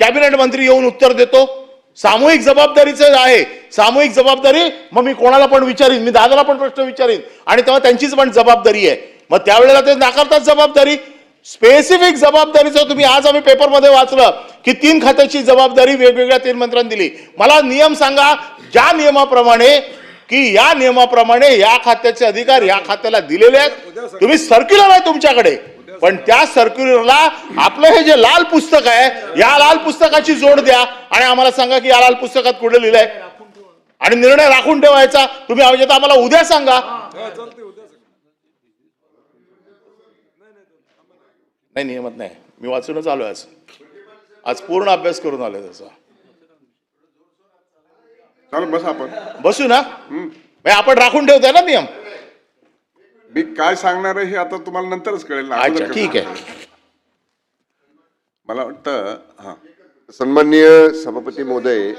Cabinet मंत्री येऊन उत्तर देतो. सामूहिक जबाबदारीचं आहे. सामूहिक जबाबदारी मग मी कोणाला पण विचारीन, मी दादाला पण प्रश्न विचारीन आणि तेव्हा त्यांचीच पण जबाबदारी आहे. मग त्यावेळेला ते नाकारतात जबाबदारी. स्पेसिफिक जबाबदारीचं तुम्ही आज आम्ही पेपरमध्ये वाचलं की 3 खात्याची जबाबदारी वेगवेगळ्या 3 मंत्र्यांनी दिली. मला नियम सांगा ज्या नियमाप्रमाणे की या नियमाप्रमाणे या खात्याचे अधिकार या खात्याला दिलेले आहेत. तुम्ही सर्क्युलर आहे तुमच्याकडे, पण त्या सर्क्युलरला आपलं हे जे लाल पुस्तक आहे या लाल पुस्तकाची जोड द्या आणि आम्हाला सांगा की या लाल पुस्तकात कुठे लिहिलंय आणि निर्णय राखून ठेवायचा. तुम्ही आवश्यक आम्हाला उद्या सांगा. नाही नियमत नाही, मी वाचूनच आलोय आज पूर्ण अभ्यास करून आलोय त्याचा. बस आपण बसू ना, आपण राखून ठेवतोय ना नियम. मी काय सांगणार आहे हे आता तुम्हाला नंतरच कळेल ना. अच्छा ठीक आहे. मला वाटतं हा सन्माननीय सभापती महोदय,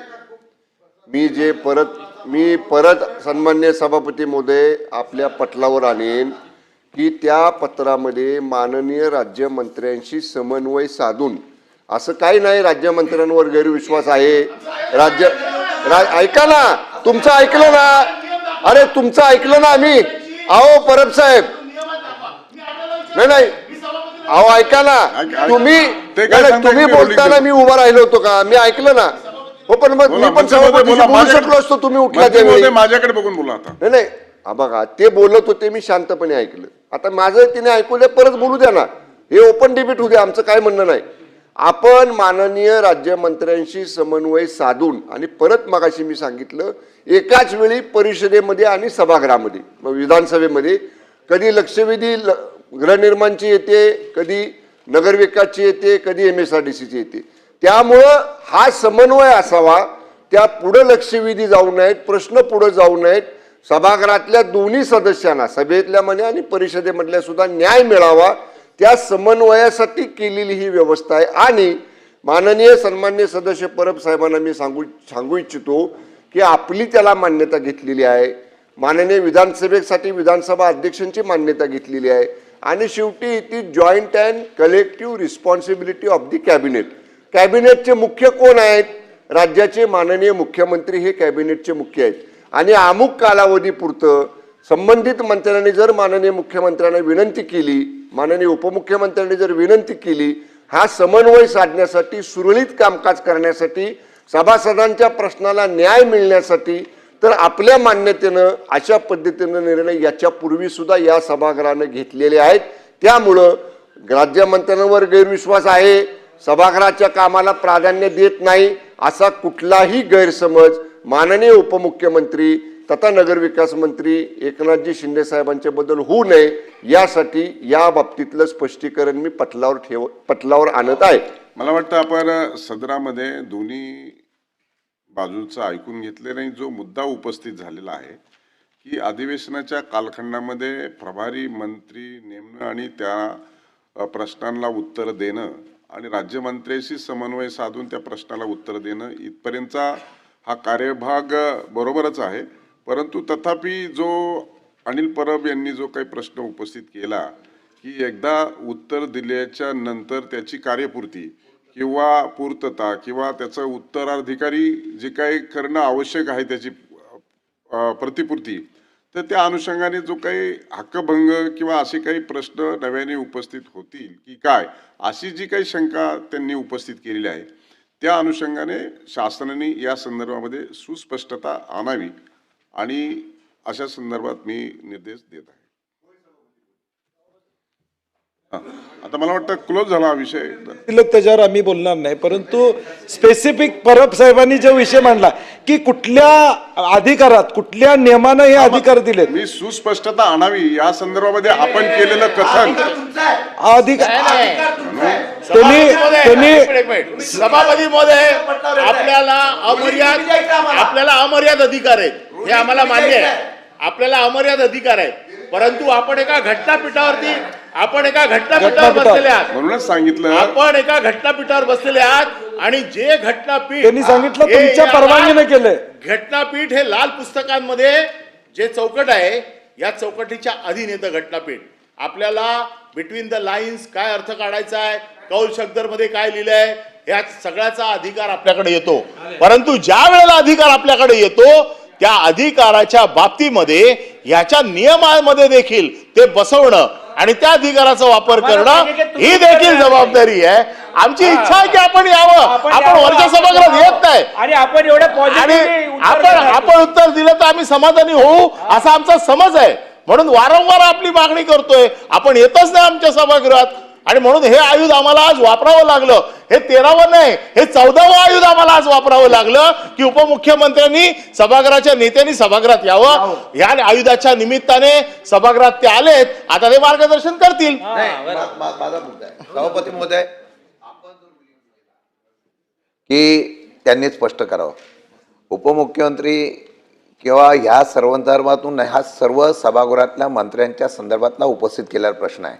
मी परत सन्माननीय सभापती महोदय आपल्या पटलावर आणेन की त्या पत्रामध्ये माननीय राज्यमंत्र्यांशी समन्वय साधून, असं काही नाही राज्यमंत्र्यांवर गैरविश्वास आहे. ऐका ना, तुमचं ऐकलं ना, अरे तुमचं ऐकलं ना आम्ही. अहो परब साहेब, नाही अहो ऐका ना, तुम्ही बोलताना मी उभा राहिलो होतो का? मी ऐकलं ना. हो पण मग मी पण सभापतीशी बोलू शकलो असतो, तुम्ही उठला त्यावेळी. माझ्याकडे बघून बोला आता. नाही बघा, ते बोलत होते, मी शांतपणे ऐकलं. आता माझं तिने ऐकू द्या, परत बोलू द्या ना. हे ओपन डिबेट होऊ द्या, आमचं काय म्हणणं नाही. आपण माननीय राज्यमंत्र्यांशी समन्वय साधून आणि परत मगाशी मी सांगितलं एकाच वेळी परिषदेमध्ये आणि सभागृहामध्ये, मग विधानसभेमध्ये कधी लक्षवेधी गृहनिर्माणची येते, कधी नगरविकासची येते, कधी MSRDCची येते. त्यामुळं हा समन्वय असावा. त्या पुढे लक्षवेधी जाऊ नयेत, प्रश्न पुढे जाऊ नयेत. सभागृहातल्या दोन्ही सदस्यांना, सभेतल्या म्हणे आणि परिषदेमधल्या सुद्धा न्याय मिळावा, त्या समन्वयासाठी केलेली ही व्यवस्था आहे. आणि माननीय सन्माननीय सदस्य परब साहेबांना मी सांगू इच्छितो की आपली त्याला मान्यता घेतलेली आहे. माननीय विधानसभेसाठी विधानसभा अध्यक्षांची मान्यता घेतलेली आहे. आणि शेवटी ती joint and collective responsibility of the cabinet. कॅबिनेटचे मुख्य कोण आहेत? राज्याचे माननीय मुख्यमंत्री हे कॅबिनेटचे मुख्य आहेत. आणि अमुक कालावधीपुरतं संबंधित मंत्र्यांनी जर माननीय मुख्यमंत्र्यांना विनंती केली, माननीय उपमुख्यमंत्र्यांनी जर विनंती केली, हा समन्वय साधण्यासाठी, सुरळीत कामकाज करण्यासाठी, सभासदांच्या प्रश्नाला न्याय मिळण्यासाठी, तर आपल्या मान्यतेनं अशा पद्धतीनं निर्णय याच्यापूर्वी सुद्धा या सभागृहानं घेतलेले आहेत. त्यामुळं राज्यमंत्र्यांवर गैरविश्वास आहे, सभागृहाच्या कामाला प्राधान्य देत नाही, असा कुठलाही गैरसमज माननीय उपमुख्यमंत्री तथा नगरविकास मंत्री एकनाथजी शिंदे साहेबांच्या बद्दल होऊ नये, यासाठी या बाबतीतलं स्पष्टीकरण मी पटलावर आणत आहे. मला वाटतं आपण सदनामध्ये दोन्ही बाजूचं ऐकून घेतले नाही. जो मुद्दा उपस्थित झालेला आहे की अधिवेशनाच्या कालखंडामध्ये प्रभारी मंत्री नेमणं आणि त्या प्रश्नांना उत्तर देणं आणि राज्यमंत्र्यांशी समन्वय साधून त्या प्रश्नाला उत्तर देणं, इथपर्यंतचा हा कार्यभाग बरोबरच आहे. परंतु तथापि जो अनिल परब यांनी जो काही प्रश्न उपस्थित केला की एकदा उत्तर दिल्याच्या नंतर त्याची कार्यपूर्ती किंवा पूर्तता किंवा त्याचं उत्तराधिकारी जे काही करणं आवश्यक आहे त्याची प्रतिपूर्ती, तर त्या अनुषंगाने जो काही हक्कभंग किंवा असे काही प्रश्न नव्याने उपस्थित होतील की काय, अशी जी काही शंका त्यांनी उपस्थित केलेली आहे, त्या अनुषंगाने शासनाने या संदर्भामध्ये सुस्पष्टता आणावी आणि अशा संदर्भात मी निर्देश देत आहे. आता मला वाटतं क्लोज झाला हा विषय. त्याच्यावर आम्ही बोलणार नाही, परंतु स्पेसिफिक परब साहेबांनी जो विषय मांडला की कुठल्या अधिकारात, कुठल्या नियमानं हे अधिकार दिलेत, मी सुस्पष्टता आणावी या संदर्भामध्ये आपण केलेलं कथन सभापती महोदय, आपल्याला अमर्याद अधिकार आहेत, हे आम्हाला मान्य आहे. आपल्याला अमर्याद अधिकार आहेत, परंतु आपण एका घटनापीठावर बसलेले आहात. म्हणूनच सांगितलं, आपण एका घटनापीठावर बसलेले आहात आणि जे घटनापीठ त्यांनी सांगितलं तुमच्या परवानगीने केलंय. घटनापीठ हे लाल पुस्तकांमध्ये जे चौकट आहे, या चौकटीच्या अधीन येतं घटनापीठ. आपल्याला बिटवीन द लाईन्स काय अर्थ काढायचा आहे, कौल शब्दमध्ये काय लिहिलंय, या सगळ्याचा अधिकार आपल्याकडे येतो. परंतु ज्या वेळेला अधिकार आपल्याकडे येतो त्या अधिकाराच्या बाबतीमध्ये याच्या नियमामध्ये देखील ते बसवणं आणि त्या अधिकाराचा वापर करणं ही देखील जबाबदारी आहे. आमची इच्छा आहे की आपण यावं, आपण वरच्या सभागृहात येत नाही आणि आपण एवढ्या आणि आपण उत्तर दिलं तर आम्ही समाधानी होऊ असा आमचा समज आहे. म्हणून वारंवार आपली मागणी करतोय, आपण येतच नाही आमच्या सभागृहात. आणि म्हणून हे आयुध आम्हाला आज वापरावं लागलं. हे 13वं नाही, हे 14वं आयुध आम्हाला आज वापरावं लागलं की उपमुख्यमंत्र्यांनी सभागृहाच्या नेत्यांनी सभागृहात यावं. या आयुधाच्या निमित्ताने सभागृहात ते आलेत, आता ते मार्गदर्शन करतील. माझा मुद्दा आहे सभापती महोदय की त्यांनी स्पष्ट करावं. उपमुख्यमंत्री किंवा ह्या सर्वधर्मातून हा सर्व सभागृहातल्या मंत्र्यांच्या संदर्भातला उपस्थित केलेला प्रश्न आहे.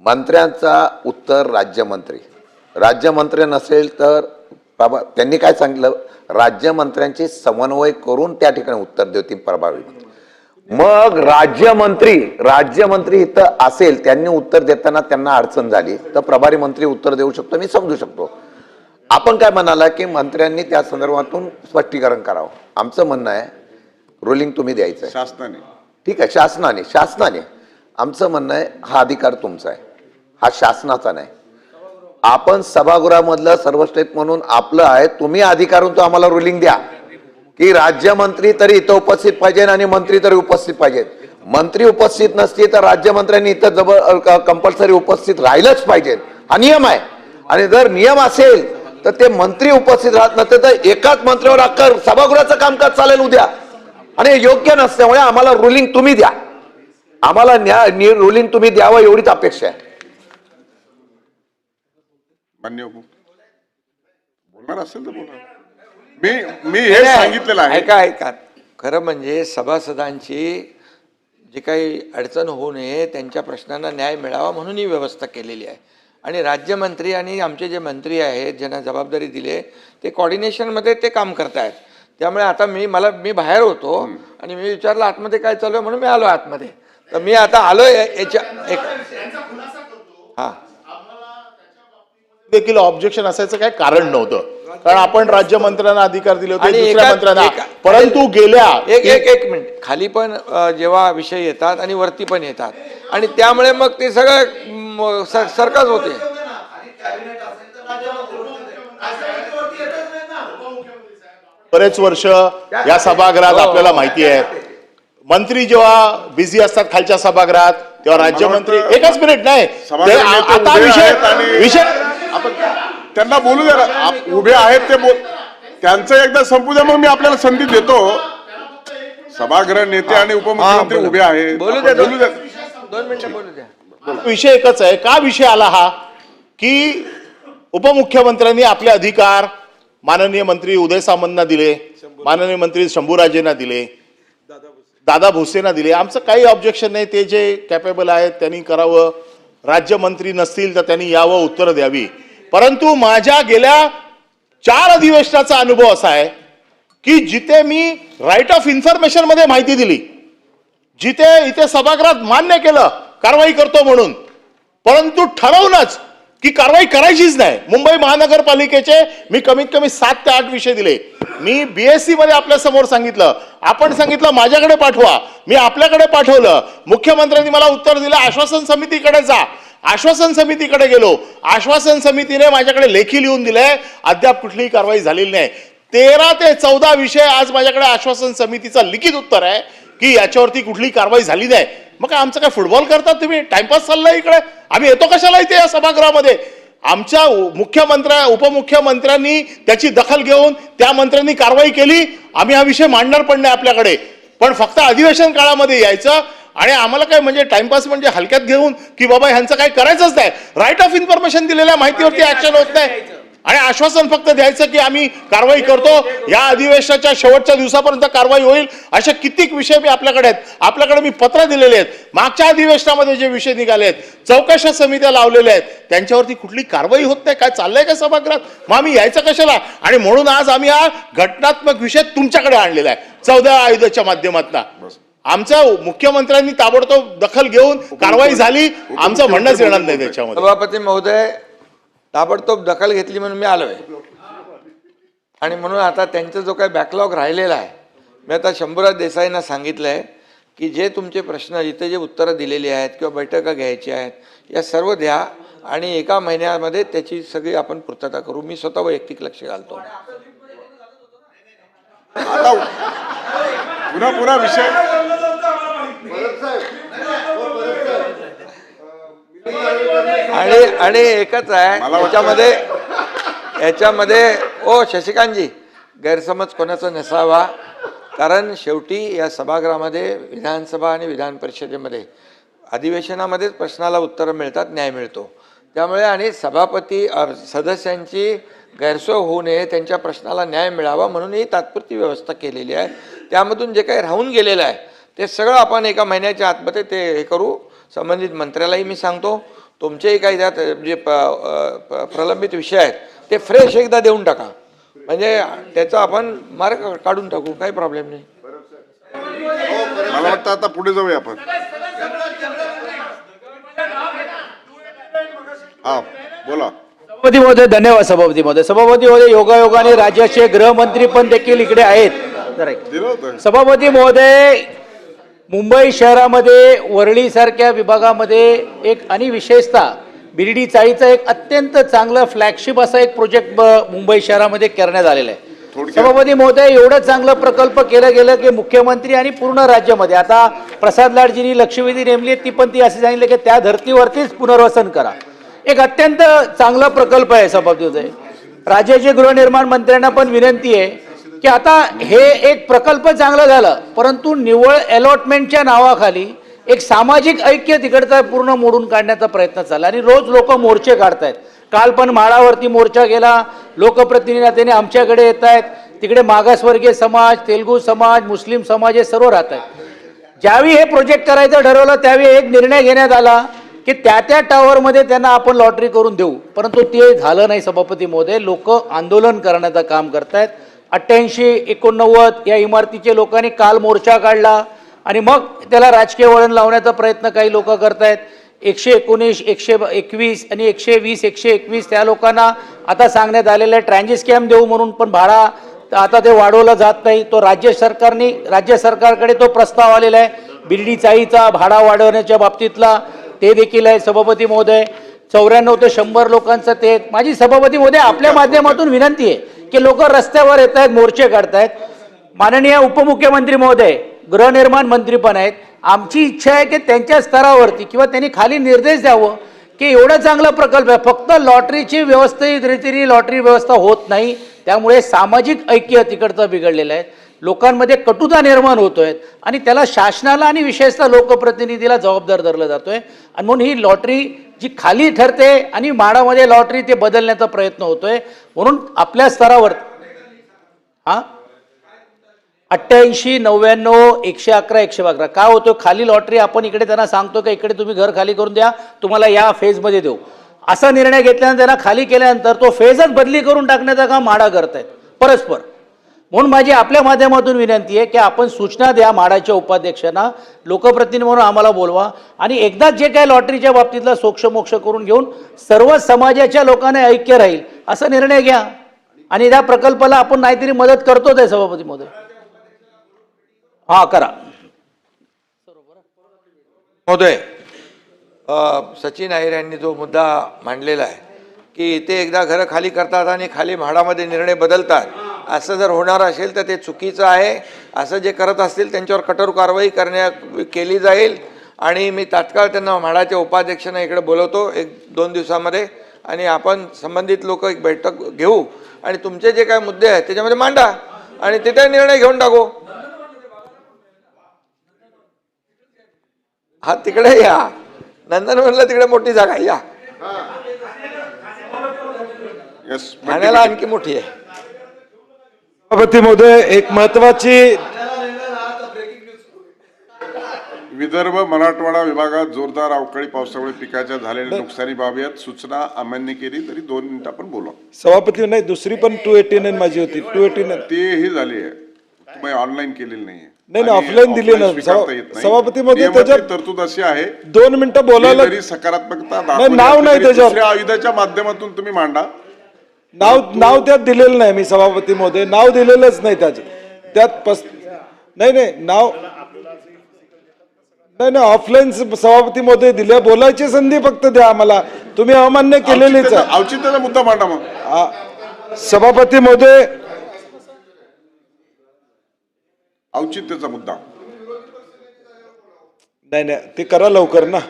मंत्र्यांचा उत्तर राज्यमंत्री नसेल तर त्यांनी काय सांगितलं, राज्यमंत्र्यांची समन्वय करून त्या ठिकाणी उत्तर देतील प्रभावी. मग राज्यमंत्री इथं असेल, त्यांनी उत्तर देताना त्यांना अडचण झाली तर प्रभारी मंत्री उत्तर देऊ शकतो, मी समजू शकतो. आपण काय म्हणाला की मंत्र्यांनी त्या संदर्भातून स्पष्टीकरण करावं. आमचं म्हणणं आहे रुलिंग तुम्ही द्यायचं आहे शासनाने. ठीक आहे, शासनाने आमचं म्हणणं आहे हा अधिकार तुमचा आहे, हा शासनाचा नाही. आपण सभागृहामधलं सर्वश्रेष्ठ म्हणून आपलं आहे, तुम्ही अधिकारून तो आम्हाला रुलिंग द्या की राज्यमंत्री तरी इथं उपस्थित पाहिजे आणि मंत्री तरी उपस्थित पाहिजेत. मंत्री उपस्थित नसतील तर राज्यमंत्र्यांनी इथं कंपल्सरी उपस्थित राहिलंच पाहिजे, हा नियम आहे. आणि जर नियम असेल तर ते मंत्री उपस्थित राहत नसते तर एकाच मंत्र्यावर अख्खं सभागृहाचं कामकाज चालेल उद्या, आणि योग्य नसल्यामुळे आम्हाला रुलिंग तुम्ही द्या, आम्हाला रुलिंग तुम्ही द्यावं एवढीच अपेक्षा आहे. मान्य बोलणार असेल तर बोला. मी हे सांगितलेलं आहे. ऐका खरं म्हणजे सभासदांची जी काही अडचण होऊ नये, त्यांच्या प्रश्नांना न्याय मिळावा म्हणून ही व्यवस्था केलेली आहे. आणि राज्यमंत्री आणि आमचे जे मंत्री आहेत ज्यांना जबाबदारी दिली ते कॉर्डिनेशनमध्ये ते काम करतायत. त्यामुळे आता मी बाहेर होतो आणि मी विचारलं आतमध्ये काय चालू आहे म्हणून मी आलो आतमध्ये. तर मी आता आलोय याच्या देखील ऑब्जेक्शन असायचं काही कारण नव्हतं, कारण आपण राज्यमंत्र्यांना अधिकार दिले होते, दुसऱ्या मंत्र्यांना. परंतु गेल्या एक मिनिट खाली पण जेव्हा विषय येतात आणि वरती पण येतात आणि त्यामुळे मग ते सगळं सरकच होते. बरेच वर्ष या सभागृहात आपल्याला माहिती आहे, मंत्री जेव्हा बिझी असतात खालच्या सभागृहात तेव्हा राज्यमंत्री एकच मिनिट नाही आता विषय आपण त्यांना बोलू द्या, उभे आहेत ते त्यांचं एकदा संपू द्या, मग मी आपल्याला संधी देतो. सभागृह नेते आणि उपमुख्यमंत्री उभे आहेत, बोलू द्या 2 मिनिटं बोलू द्या. विषय एकच आहे. का विषय आला हा की उपमुख्यमंत्र्यांनी आपले अधिकार माननीय मंत्री उदय सामंतना दिले, माननीय मंत्री शंभूराजेंना दिले, दादा भुसेंना दिले. आमचं काही ऑब्जेक्शन नाही, ते जे कॅपेबल आहेत त्यांनी करावं. राज्यमंत्री नसतील तर त्यांनी यावं, उत्तर द्यावी. परंतु माझ्या गेल्या 4 अधिवेशनाचा अनुभव असा आहे की जिथे मी राईट ऑफ इन्फॉर्मेशन मध्ये माहिती दिली, जिथे इथे सभागृहात मान्य केलं कारवाई करतो म्हणून, परंतु ठरवूनच की कारवाई करायचीच नाही. मुंबई महानगरपालिकेचे मी कमीत कमी 7 ते 8 विषय दिले. मी बीएससी मध्ये आपल्या समोर सांगितलं, आपण सांगितलं माझ्याकडे पाठवा, मी आपल्याकडे पाठवलं. मुख्यमंत्र्यांनी मला उत्तर दिलं आश्वासन समितीकडे जा. आश्वासन समितीकडे गेलो, आश्वासन समितीने माझ्याकडे लेखी लिहून दिलंय, अद्याप कुठलीही कारवाई झालेली नाही. 13 ते 14 विषय आज माझ्याकडे आश्वासन समितीचं लिखित उत्तर आहे की याच्यावरती कुठली कारवाई झाली नाही. मग काय आमचं काय फुटबॉल करतात तुम्ही, टाइमपास चाललाय इकडे? आम्ही येतो कशाला इथे या सभागृहामध्ये? आमच्या उपमुख्यमंत्र्यांनी त्याची दखल घेऊन त्या मंत्र्यांनी कारवाई केली. आम्ही हा विषय मांडणार पण नाही आपल्याकडे, पण फक्त अधिवेशन काळामध्ये यायचं आणि आम्हाला काय म्हणजे टाइमपास म्हणजे हलक्यात घेऊन की बाबा ह्यांचं काय करायचंच नाही. राईट ऑफ इन्फॉर्मेशन दिलेल्या माहितीवरती ऍक्शन होत नाही आणि आश्वासन फक्त द्यायचं की आम्ही कारवाई करतो, या अधिवेशनाच्या शेवटच्या दिवसापर्यंत कारवाई होईल. अशा कित्येक विषय मी आपल्याकडे आहेत. आपल्याकडे मी पत्र दिलेले आहेत. मागच्या अधिवेशनामध्ये जे विषय निघाले आहेत, चौकशा समित्या लावलेल्या आहेत, त्यांच्यावरती कुठली कारवाई होत नाही. काय चाललंय का सभागृहात? मग आम्ही यायचं कशाला? आणि म्हणून आज आम्ही हा घटनात्मक विषय तुमच्याकडे आणलेला आहे 14 आयुधाच्या माध्यमातून. आमच्या मुख्यमंत्र्यांनी ताबडतोब दखल घेऊन कारवाई झाली, आमचं म्हणणंच येणार नाही त्याच्यामध्ये. सभापती महोदय, ताबडतोब दखल घेतली म्हणून मी आलोय, आणि म्हणून आता त्यांचा जो काही बॅकलॉग राहिलेला आहे, मी आता शंभूराज देसाईंना सांगितलं आहे की जे तुमचे प्रश्न, इथे जे उत्तरं दिलेली आहेत किंवा बैठका घ्यायची आहेत, या सर्व द्या आणि एका महिन्यामध्ये त्याची सगळी आपण पूर्तता करू. मी स्वतः वैयक्तिक लक्ष घालतो. आता पुन्हा विषय आणि एकच आहे याच्यामध्ये ओ शशिकांतजी, गैरसमज कोणाचा नसावा, कारण शेवटी या सभागृहामध्ये विधानसभा आणि विधान परिषदेमध्ये अधिवेशनामध्येच प्रश्नाला उत्तरं मिळतात, न्याय मिळतो. त्यामुळे आणि सभापती सदस्यांची गैरसोय होऊ नये, त्यांच्या प्रश्नाला न्याय मिळावा म्हणून ही तात्पुरती व्यवस्था केलेली आहे. त्यामधून जे काही राहून गेलेलं आहे ते सगळं आपण एका महिन्याच्या आतमध्ये ते हे करू. संबंधित मंत्र्यालाही मी सांगतो, तुमचेही काही त्यात जे प्रलंबित विषय आहेत ते फ्रेश एकदा देऊन टाका, म्हणजे त्याचा आपण मार्ग काढून टाकू, काही प्रॉब्लेम नाही. मला वाटतं आता पुढे जाऊया आपण. हा बोला. सभापती महोदय, धन्यवाद सभापती महोदय. सभापती महोदय, योगायोगाने राज्याचे गृहमंत्री पण देखील इकडे आहेत. दिलं होतं. सभापती महोदय, मुंबई शहरामध्ये वरळी सारख्या विभागामध्ये एक आणि विशेषतः बिर्डी चाळीचा एक अत्यंत चांगलं फ्लॅगशिप असा एक प्रोजेक्ट मुंबई शहरामध्ये करण्यात आलेला आहे. सभापती महोदय, एवढं चांगलं प्रकल्प केलं गेलं की मुख्यमंत्री आणि पूर्ण राज्यामध्ये, आता प्रसाद लाडजींनी लक्षवेधी नेमली ती पण ती असे सांगितले की त्या धर्तीवरतीच पुनर्वसन करा. एक अत्यंत चांगला प्रकल्प आहे सभापती महोदय. राज्याचे गृहनिर्माण मंत्र्यांना पण विनंती आहे की आता हे एक प्रकल्प चांगला झाला, परंतु निव्वळ अलॉटमेंटच्या नावाखाली एक सामाजिक ऐक्य तिकडचा पूर्ण मोडून काढण्याचा प्रयत्न चालला आणि रोज लोक मोर्चे काढतायत. काल पण म्हाडावरती मोर्चा गेला, लोकप्रतिनिधी आमच्याकडे येत आहेत, तिकडे मागासवर्गीय समाज, तेलुगू समाज, मुस्लिम समाज हे सर्व राहत आहेत. ज्यावेळी हे प्रोजेक्ट करायचं ठरवलं त्यावेळी एक निर्णय घेण्यात आला की त्या टावरमध्ये त्यांना आपण लॉटरी करून देऊ, परंतु ते झालं नाही सभापती महोदय. लोक आंदोलन करण्याचं काम करतायत. 88-89 या इमारतीचे लोकांनी काल मोर्चा काढला आणि मग त्याला राजकीय वळण लावण्याचा प्रयत्न काही लोक करतायत. 119, 121 आणि 120, 121 त्या लोकांना आता सांगण्यात आलेलं आहे ट्रान्झिट स्कॅम देऊ म्हणून, पण भाडा आता ते वाढवलं जात नाही. तो राज्य सरकारकडे तो प्रस्ताव आलेला आहे बिर्डी चाळीचा भाडा वाढवण्याच्या बाबतीतला, ते देखील आहे सभापती महोदय. 94 ते 100 लोकांचं ते. माझी सभापती महोदय आपल्या माध्यमातून विनंती आहे की लोक रस्त्यावर येत आहेत, मोर्चे काढतायत. माननीय उपमुख्यमंत्री महोदय, गृहनिर्माण मंत्री पण आहेत, आमची इच्छा आहे की त्यांच्या स्तरावरती किंवा त्यांनी खाली निर्देश द्यावं की एवढा चांगला प्रकल्प आहे, फक्त लॉटरीची व्यवस्थित रीतीने लॉटरी व्यवस्था होत नाही, त्यामुळे सामाजिक ऐक्य तिकडचं बिघडलेलं आहे, लोकांमध्ये कटुता निर्माण होतोय आणि त्याला शासनाला आणि विशेषतः लोकप्रतिनिधीला जबाबदार धरलं जातोय. आणि म्हणून ही लॉटरी जी खाली ठरते आणि म्हाडामध्ये लॉटरी ते बदलण्याचा प्रयत्न होतोय. म्हणून आपल्या स्तरावर 88, 99, 111, 111 काय होतं, खाली लॉटरी आपण इकडे त्यांना सांगतो की इकडे तुम्ही घर खाली करून द्या, तुम्हाला या फेजमध्ये देऊ, असा निर्णय घेतल्यानंतर त्यांना खाली केल्यानंतर तो फेजच बदली करून टाकण्याचं काम म्हाडा करतायत परस्पर. म्हणून माझी आपल्या माध्यमातून विनंती आहे की आपण सूचना द्या म्हाडाच्या उपाध्यक्षांना, लोकप्रतिनिधी म्हणून आम्हाला बोलवा आणि एकदाच जे काही लॉटरीच्या बाबतीतला सोक्षमोक्ष करून घेऊन सर्व समाजाच्या लोकांना ऐक्य राहील असा निर्णय घ्या आणि त्या प्रकल्पाला आपण नाहीतरी मदत करतोच आहे सभापती महोदय. हा करा महोदय. सचिन अहिर यांनी जो मुद्दा मांडलेला आहे की इथे एकदा घरं खाली करतात आणि खाली म्हाडामध्ये निर्णय बदलतात, असं जर होणार असेल तर ते चुकीचं आहे. असं जे करत असतील त्यांच्यावर कठोर कारवाई केली जाईल आणि मी तात्काळ त्यांना म्हाडाच्या उपाध्यक्षांना इकडे बोलवतो 1-2 दिवसामध्ये आणि आपण संबंधित लोक एक बैठक घेऊ आणि तुमचे जे काय मुद्दे आहेत त्याच्यामध्ये मांडा आणि तिथे निर्णय घेऊन टाकू. हा तिकडे या, नंदनवनला तिकडे मोठी जागा आहे, या ठाण्याला आणखी मोठी आहे. सभापती महोदय, एक महत्वाची विदर्भ मराठवाडा विभागात जोरदार अवकाळी पावसामुळे पिकाच्या झालेल्या नुकसानीबाबत सूचना अमान्य केली तरी 2 मिनिटं आपण बोला. सभापती नाही, दुसरी पण 289 माझी होती 289 तेही झाली आहे, तुम्ही ऑनलाईन केलेली नाहीये. नाही, आणि offline दिली ना. स्वीकारता येत नाही. सभापती महोदय, नियमातली त्याच्यात तरतूद अशी आहे 2 मिनिटं बोलायला की जरी सकारात्मकता नाही, दाखवली नाव असली नाही तरी त्याच्यावर. दुसऱ्या आयुधाच्या माध्यमातून तुम्ही मांडा. नाव त्यात दिलेलं नाही. मी सभापती महोदय नाव दिलेलंच नाही त्यात नाही नाव नाही ऑफलाईन सभापती महोदय दिल्या बोलायची संधी फक्त द्या आम्हाला. तुम्ही अमान्य केलेलीच आहे. औचित्याचा मुद्दा मांडा मग. सभापती महोदय औचित्याचा मुद्दा. नाही ते करा लवकर ना.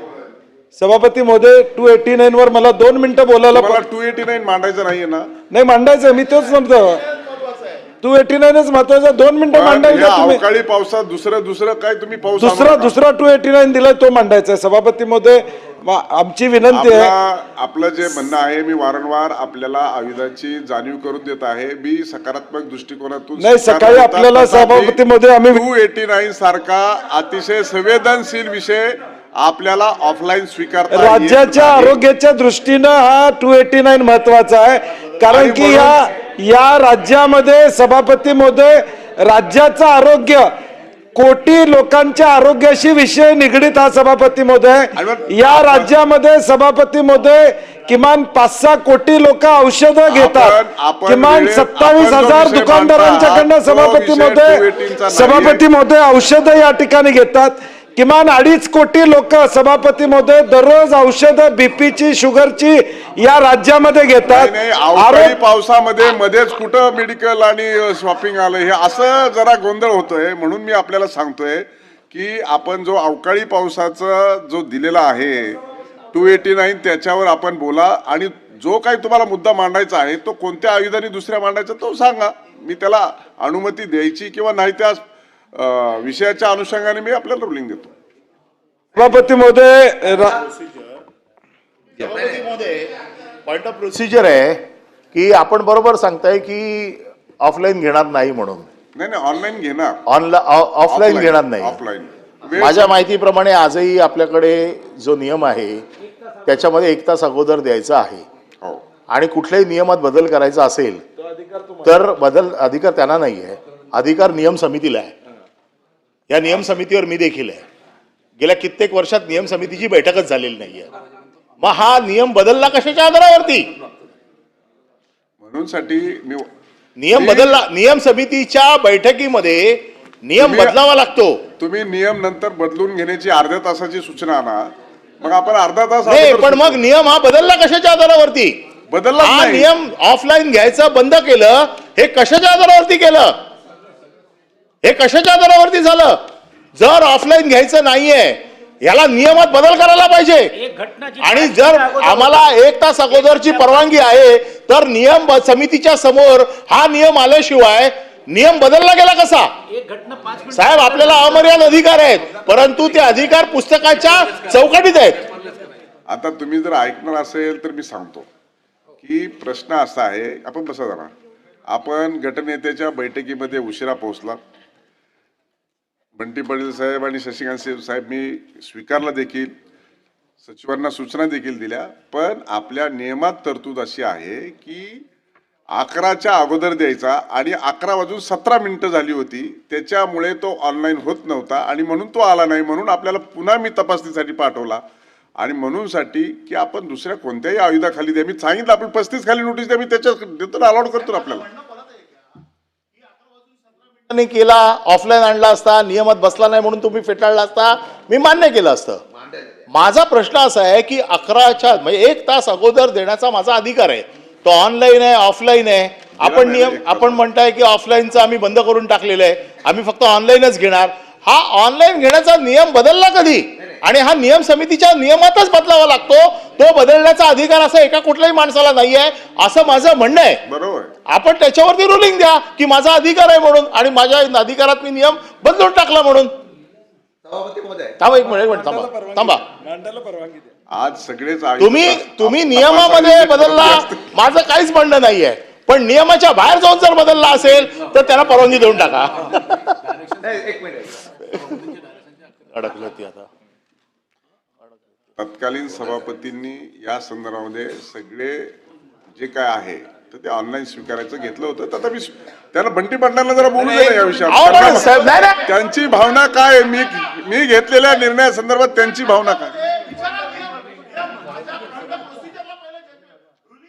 सभापती महोदय 289 वर मला 2 मिनिटं बोलायला मला 289 मांडायचं नाहीये ना. नाही मांडायचं. मी तेच म्हणतो 289च महत्वाचं. 2 मिनिटं पण मांडायचं ह्या तुम्ही. अवकाळी पावसात दुसरं काय तुम्ही पाऊस आणू नका. दुसरा 289 दिलाय तो मांडायचा आहे. सभापती महोदय आमची विनंती आहे. आपलं जे म्हणणं आहे मी वारंवार आपल्याला आयुधाची जाणीव करून देत आहे. मी सकारात्मक दृष्टिकोनातून नाही, सकाळी आपल्याला सभापती महोदय आम्ही 289 सारखा अतिशय संवेदनशील विषय आपल्याला ऑफलाईन स्वीकारता येत राज्याच्या नाही. आरोग्याच्या दृष्टीनं हा 289 महत्वाचा आहे. कारण आणि की या राज्यामध्ये सभापती महोदय राज्याचं आरोग्य कोटी लोकांच्या आरोग्याशी विषय निगडीत हा सभापती महोदय. या राज्यामध्ये सभापती महोदय किमान 5-6 कोटी लोक औषधं घेतात. किमान 27,000 दुकानदारांच्याकडनं सभापती महोदय औषधं या ठिकाणी घेतात. किमान 2.5 कोटी लोक सभापती महोदय दररोज औषधं बीपीची शुगरची या राज्यामध्ये घेतात. अवकाळी पावसामध्ये मध्येच कुठं मेडिकल आणि शॉपिंग आलं हे असं जरा गोंधळ होतोय. म्हणून मी आपल्याला सांगतोय की आपण जो अवकाळी पावसाचा जो दिलेला आहे 289 त्याच्यावर आपण बोला. आणि जो काही तुम्हाला मुद्दा मांडायचा आहे तो कोणत्या आयुधाने दुसऱ्या मांडायचा तो सांगा. मी त्याला अनुमती द्यायची किंवा नाही त्या विषयाच्या अनुषंगाने मी आपल्याला रुलिंग देतो. सभापती महोदय पॉइंट ऑफ प्रोसिजर आहे की आपण बरोबर सांगताय की ऑफलाईन घेणार नाही म्हणून. नाही ऑनलाईन घेणार. ऑफलाईन घेणार नाही. ऑफलाईन माझ्या माहितीप्रमाणे आजही आपल्याकडे जो नियम आहे त्याच्यामध्ये 1 तास अगोदर द्यायचा आहे. हो. आणि कुठल्याही नियमात बदल करायचा असेल तर अधिकार त्यांना नाही आहे. अधिकार नियम समितीला आहे. या नियम समितीवर मी देखील आहे. गेल्या कित्येक वर्षात नियम समितीची बैठकच झालेली नाहीये. मग हा नियम बदलला कशाच्या आधारावरती? म्हणून साठी नियम बदलला. नियम समितीच्या बैठकीमध्ये नियम बदलावा लागतो. तुम्ही नियम नंतर बदलून घेण्याची अर्ध्या तासाची सूचना आणा. मग आपण अर्धा तास नाही, पण मग नियम हा बदलला कशाच्या आधारावरती? बदलला हा नाही. नियम ऑफलाईन घ्यायचं बंद केलं हे कशाच्या आधारावरती केलं? हे कशाच्या आधारावरती झालं? जर ऑफलाईन घ्यायचं नाहीये याला नियमात बदल करायला पाहिजे. आणि जर आम्हाला 1 तास अगोदरची परवानगी आहे तर नियम समितीच्या समोर हा नियम आल्याशिवाय नियम बदलला गेला कसा? साहेब आपल्याला अमर्याद अधिकार आहेत परंतु ते अधिकार पुस्तकाच्या चौकटीत आहेत. आता तुम्ही जर ऐकणार असेल तर मी सांगतो की प्रश्न असा आहे. आपण बसा जरा. आपण गटनेत्याच्या बैठकीमध्ये उशिरा पोहोचला. बंटी पाटील साहेब आणि शशिकांत साहेब मी स्वीकारला देखील. सचिवांना सूचना देखील दिल्या. पण आपल्या नियमात तरतूद अशी आहे की 11च्या अगोदर द्यायचा आणि 11:17 झाली होती. त्याच्यामुळे तो ऑनलाईन होत नव्हता आणि म्हणून तो आला नाही. म्हणून आपल्याला पुन्हा मी तपासणीसाठी पाठवला. आणि म्हणून साठी की आपण दुसऱ्या कोणत्याही आयुधाखाली द्या. मी सांगितलं आपण 35 खाली नोटीस द्या. मी त्याच्या देतो ना, अलाउड करतो आपल्याला. केला ऑफलाईन आणला असता नियमात बसला नाही म्हणून तुम्ही फेटाळला असता मी मान्य केलं असतं. माझा प्रश्न असा आहे की 11च्या म्हणजे 1 तास अगोदर देण्याचा माझा अधिकार आहे. तो ऑनलाईन आहे ऑफलाईन आहे. आपण म्हणताय की ऑफलाईनचं आम्ही बंद करून टाकलेलं आहे. आम्ही फक्त ऑनलाईनच घेणार. हा ऑनलाईन घेण्याचा नियम बदलला कधी? आणि हा नियम समितीच्या नियमातच बदलावा लागतो. तो बदलण्याचा अधिकार असा एका कुठल्याही माणसाला नाहीये असं माझं म्हणणं आहे. बरोबर. आपण त्याच्यावरती रुलिंग द्या की माझा अधिकार आहे म्हणून आणि माझ्या अधिकारात मी नियम बदलून टाकला म्हणून. थांबा एक मिनिट थांबा. आज सगळेच तुम्ही नियमामध्ये बदलला माझं काहीच म्हणणं नाहीये. पण नियमाच्या बाहेर जाऊन जर बदलला असेल तर त्यांना परवानगी देऊन टाका. अडकलं ती आता. तत्कालीन सभापतींनी या संदर्भामध्ये सगळे जे काय आहे तर तर ते ऑनलाईन स्वीकारायचं घेतलं होतं. तथापि त्याला बंटी पाटलांना जरा बोलू दे ना या अहो, विषयावर. पण साहेब, नाही, नाही. त्यांची भावना काय आहे? मी घेतलेल्या निर्णयासंदर्भात त्यांची भावना काय?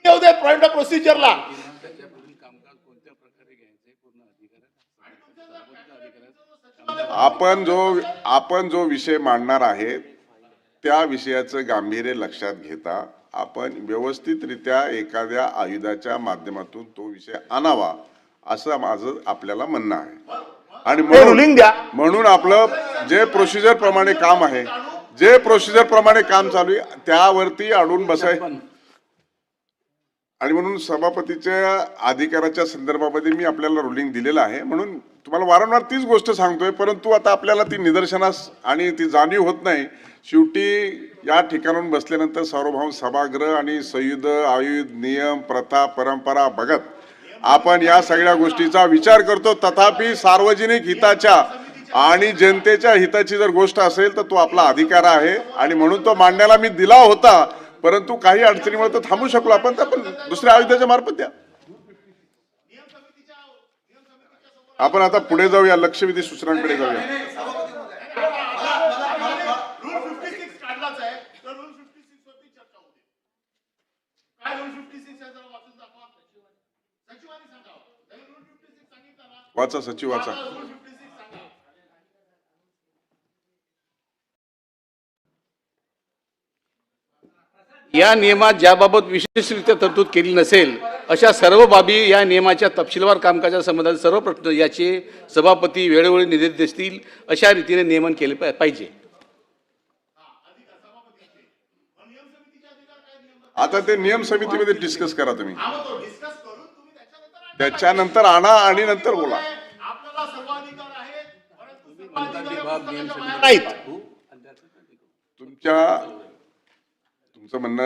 येऊ दे पॉइंट ऑफ प्रोसिजरला. आपण जो विषय मांडणार आहे त्या विषयाचं गांभीर्य लक्षात घेता आपण व्यवस्थितरित्या एखाद्या आयुधाच्या माध्यमातून तो विषय आणावा असं माझं आपल्याला म्हणणं आहे. आणि रुलिंग द्या. म्हणून आपलं जे प्रोसिजर प्रमाणे काम आहे, जे प्रोसिजर प्रमाणे काम चालू आहे त्यावरती अडून बसाय. आणि म्हणून सभापतीच्या अधिकाराच्या संदर्भामध्ये मी आपल्याला रुलिंग दिलेलं आहे. म्हणून तुम्हाला वारंवार तीच गोष्ट सांगतोय, परंतु आता आपल्याला ती निदर्शनास आणि ती जाणीव होत नाही. शेवटी या ठिकाणाहून बसल्यानंतर सार्वभौम सभागृह आणि संयुध आयुध नियम प्रथा परंपरा बघत आपण या सगळ्या गोष्टीचा विचार करतो. तथापि सार्वजनिक हिताच्या आणि जनतेच्या हिताची जर गोष्ट असेल तर तो आपला अधिकार आहे आणि म्हणून तो मांडण्याला मी दिला होता. परंतु काही अडचणीमुळे तर थांबू शकलो आपण, तर आपण दुसऱ्या आयुधाच्या मार्फत द्या. आपण आता पुढे जाऊया, लक्षवेधी सूचनांकडे जाऊया. वाचा सचिव वाचा. या नियमात ज्याबाबत विशेषरित्या तरतूद केली नसेल अशा सर्व बाबी या नियमाच्या तपशीलवार कामकाजासंबंधात सर्व प्रश्न याचे सभापती वेळोवेळी निर्देश देतील अशा रीतीने नियमन केले पाहिजे. आता ते नियम समितीमध्ये डिस्कस करा तुम्ही, त्याच्यानंतर आणा आणि नंतर बोला. नाहीत. तुमचं म्हणणं